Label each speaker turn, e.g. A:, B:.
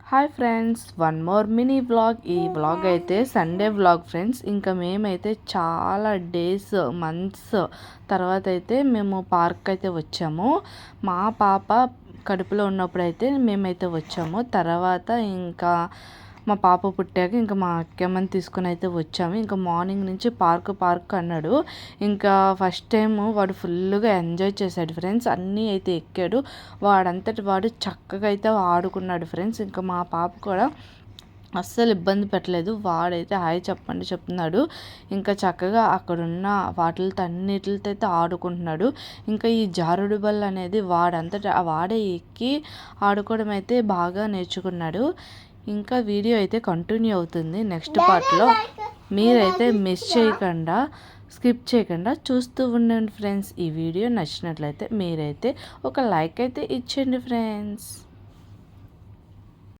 A: Hi friends, one more mini vlog. ఈ vlog అయితే Sunday vlog friends. ఇంకా మేమైతే చాలా డేస్ మంత్స్ తర్వాత అయితే మేము పార్క్ అయితే వచ్చాము. మా పాప కడుపులో ఉన్నప్పుడు అయితే మేమైతే వచ్చాము. తర్వాత ఇంకా మా పాప పుట్టాక ఇంకా మా అక్కమ్మని తీసుకుని అయితే వచ్చాము. ఇంకా మార్నింగ్ నుంచి పార్క్ అన్నాడు. ఇంకా ఫస్ట్ టైం వాడు ఫుల్గా ఎంజాయ్ చేశాడు ఫ్రెండ్స్. అన్నీ అయితే ఎక్కాడు. వాడంతటి వాడు చక్కగా అయితే ఆడుకున్నాడు ఫ్రెండ్స్. ఇంకా మా పాప కూడా అస్సలు ఇబ్బంది పెట్టలేదు. వాడైతే హాయ్ చెప్పండి చెప్తున్నాడు. ఇంకా చక్కగా అక్కడున్న వాటితో అన్నిటితో అయితే ఆడుకుంటున్నాడు. ఇంకా ఈ జారుడు బల్ల అనేది వాడే ఎక్కి ఆడుకోవడం అయితే బాగా నేర్చుకున్నాడు. ఇంకా వీడియో అయితే కంటిన్యూ అవుతుంది నెక్స్ట్ పార్ట్లో. మీరైతే మిస్ చేయకుండా స్కిప్ చేయకుండా చూస్తూ ఉండండి ఫ్రెండ్స్. ఈ వీడియో నచ్చినట్లయితే మీరైతే ఒక లైక్ అయితే ఇచ్చేయండి ఫ్రెండ్స్.